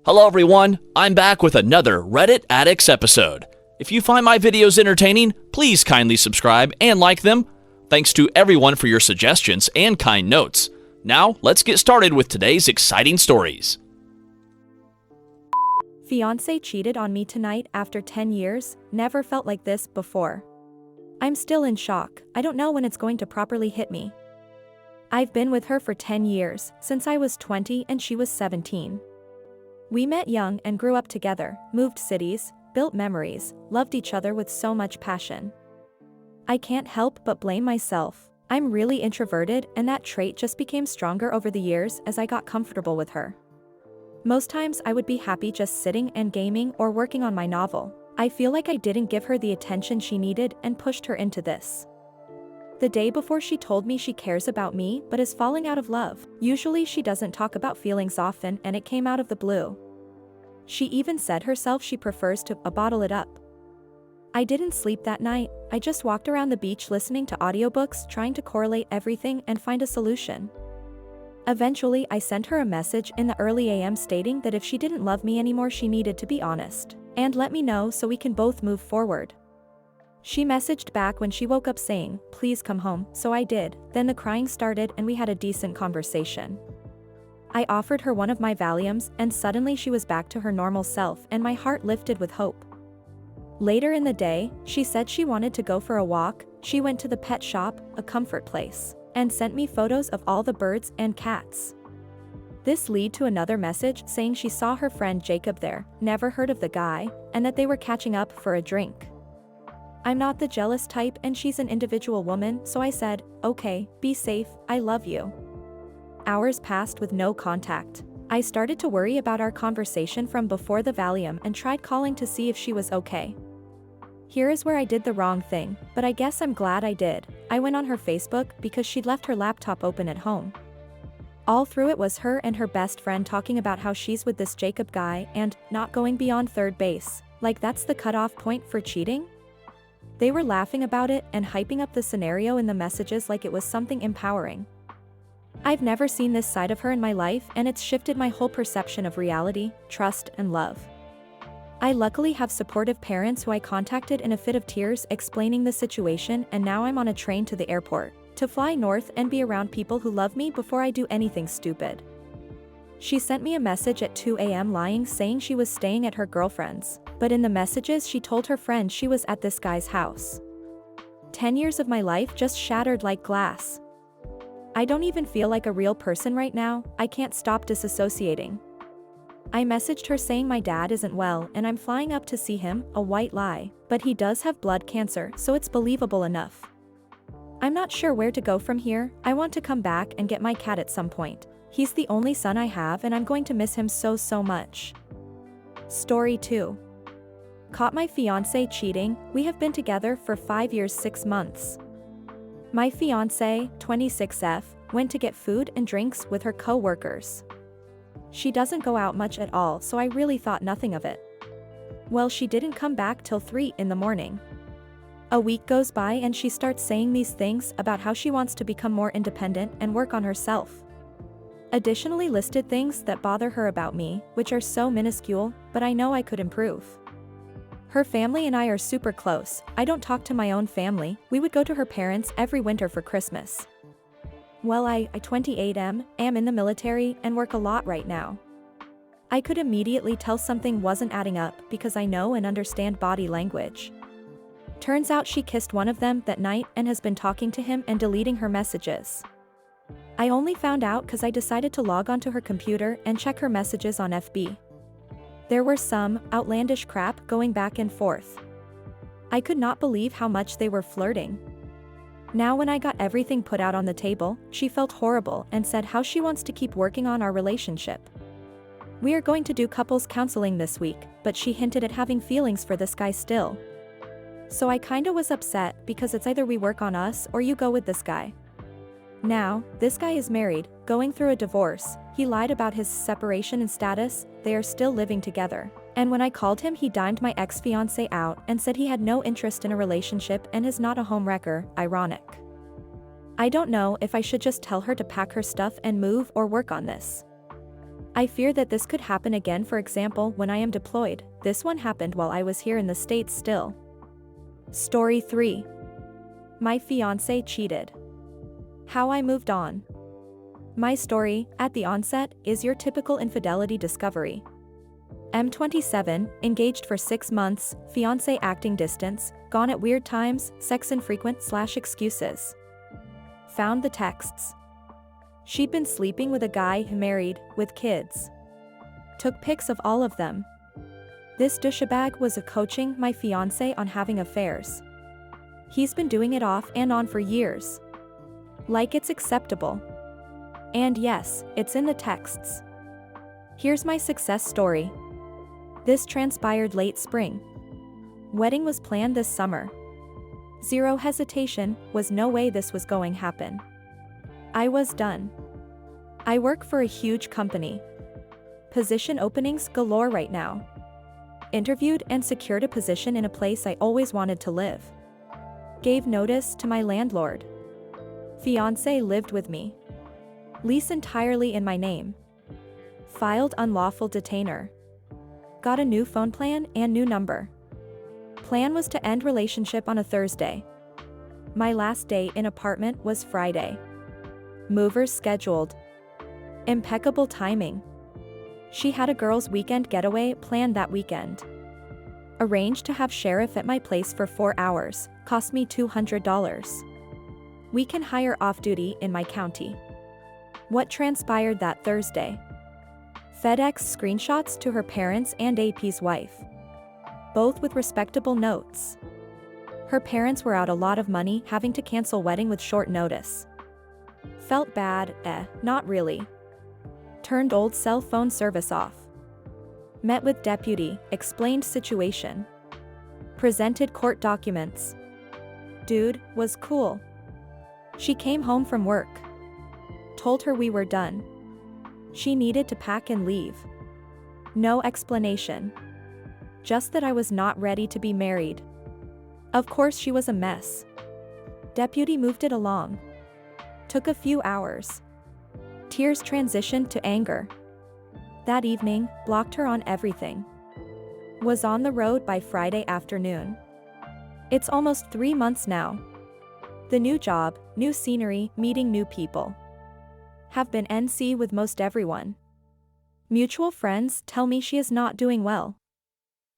Hello everyone, I'm back with another Reddit Addicts episode. If you find my videos entertaining, please kindly subscribe and like them. Thanks to everyone for your suggestions and kind notes. Now, let's get started with today's exciting stories. Fiance cheated on me tonight after 10 years. Never felt like this before. I'm still in shock. I don't know when it's going to properly hit me. I've been with her for 10 years, since I was 20 and she was 17. We met young and grew up together, moved cities, built memories, loved each other with so much passion. I can't help but blame myself. I'm really introverted, and that trait just became stronger over the years as I got comfortable with her. Most times I would be happy just sitting and gaming or working on my novel. I feel like I didn't give her the attention she needed and pushed her into this. The day before, she told me she cares about me but is falling out of love. Usually she doesn't talk about feelings often, and it came out of the blue. She even said herself she prefers to bottle it up. I didn't sleep that night. I just walked around the beach listening to audiobooks, trying to correlate everything and find a solution. Eventually I sent her a message in the early AM stating that if she didn't love me anymore, she needed to be honest and let me know so we can both move forward. She messaged back when she woke up saying, "Please come home," so I did. Then the crying started and we had a decent conversation. I offered her one of my Valiums, and suddenly she was back to her normal self, and my heart lifted with hope. Later in the day, she said she wanted to go for a walk. She went to the pet shop, a comfort place, and sent me photos of all the birds and cats. This led to another message saying she saw her friend Jacob there, never heard of the guy, and that they were catching up for a drink. I'm not the jealous type and she's an individual woman, so I said, "Okay, be safe, I love you." Hours passed with no contact. I started to worry about our conversation from before the Valium and tried calling to see if she was okay. Here is where I did the wrong thing, but I guess I'm glad I did. I went on her Facebook because she'd left her laptop open at home. All through it was her and her best friend talking about how she's with this Jacob guy and not going beyond third base. Like that's the cutoff point for cheating? They were laughing about it and hyping up the scenario in the messages like it was something empowering. I've never seen this side of her in my life, and it's shifted my whole perception of reality, trust, and love. I luckily have supportive parents who I contacted in a fit of tears explaining the situation, and now I'm on a train to the airport to fly north and be around people who love me before I do anything stupid. She sent me a message at 2 AM lying, saying she was staying at her girlfriend's, but in the messages she told her friend she was at this guy's house. 10 years of my life just shattered like glass. I don't even feel like a real person right now. I can't stop disassociating. I messaged her saying my dad isn't well and I'm flying up to see him, a white lie, but he does have blood cancer, so it's believable enough. I'm not sure where to go from here. I want to come back and get my cat at some point. He's the only son I have and I'm going to miss him so much. Story 2. Caught my fiance cheating. We have been together for 5 years 6 months. My fiance, 26F, went to get food and drinks with her co-workers. She doesn't go out much at all, so I really thought nothing of it. Well, she didn't come back till 3 in the morning. A week goes by and she starts saying these things about how she wants to become more independent and work on herself. Additionally listed things that bother her about me, which are so minuscule, but I know I could improve. Her family and I are super close. I don't talk to my own family. We would go to her parents every winter for Christmas. Well, I 28 am in the military and work a lot right now. I could immediately tell something wasn't adding up because I know and understand body language. Turns out she kissed one of them that night and has been talking to him and deleting her messages. I only found out because I decided to log onto her computer and check her messages on FB. There were some outlandish crap going back and forth. I could not believe how much they were flirting. Now when I got everything put out on the table, she felt horrible and said how she wants to keep working on our relationship. We are going to do couples counseling this week, but she hinted at having feelings for this guy still. So I kinda was upset because it's either we work on us or you go with this guy. Now, this guy is married, going through a divorce. He lied about his separation and status. They are still living together. And when I called him, he dimed my ex-fiance out and said he had no interest in a relationship and is not a homewrecker. Ironic. I don't know if I should just tell her to pack her stuff and move or work on this. I fear that this could happen again, for example, when I am deployed. This one happened while I was here in the States still. Story 3. My fiance cheated. How I moved on. My story, at the onset, is your typical infidelity discovery. I'm 27, engaged for 6 months, fiance acting distance, gone at weird times, sex infrequent / excuses. Found the texts. She'd been sleeping with a guy who married, with kids. Took pics of all of them. This douchebag was coaching my fiance on having affairs. He's been doing it off and on for years. Like it's acceptable. And yes, it's in the texts. Here's my success story. This transpired late spring. Wedding was planned this summer. Zero hesitation, was no way this was going to happen. I was done. I work for a huge company. Position openings galore right now. Interviewed and secured a position in a place I always wanted to live. Gave notice to my landlord. Fiance lived with me. Lease entirely in my name. Filed unlawful detainer. Got a new phone plan and new number. Plan was to end relationship on a Thursday. My last day in apartment was Friday. Movers scheduled. Impeccable timing. She had a girls' weekend getaway planned that weekend. Arranged to have sheriff at my place for 4 hours, cost me $200. We can hire off-duty in my county. What transpired that Thursday? FedEx screenshots to her parents and AP's wife. Both with respectable notes. Her parents were out a lot of money having to cancel wedding with short notice. Felt bad, not really. Turned old cell phone service off. Met with deputy, explained situation. Presented court documents. Dude, was cool. She came home from work. Told her we were done. She needed to pack and leave. No explanation. Just that I was not ready to be married. Of course she was a mess. Deputy moved it along. Took a few hours. Tears transitioned to anger. That evening, blocked her on everything. Was on the road by Friday afternoon. It's almost 3 months now. The new job, new scenery, meeting new people. Have been NC with most everyone. Mutual friends tell me she is not doing well.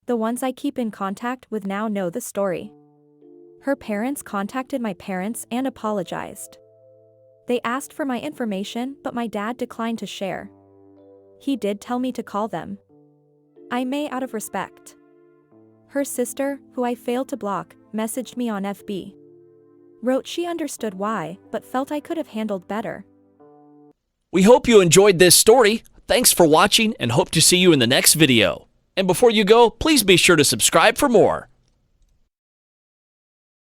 The ones I keep in contact with now know the story. Her parents contacted my parents and apologized. They asked for my information, but my dad declined to share. He did tell me to call them. I may out of respect. Her sister, who I failed to block, messaged me on FB. Wrote she understood why, but felt I could have handled better. We hope you enjoyed this story. Thanks for watching and hope to see you in the next video. And before you go, please be sure to subscribe for more.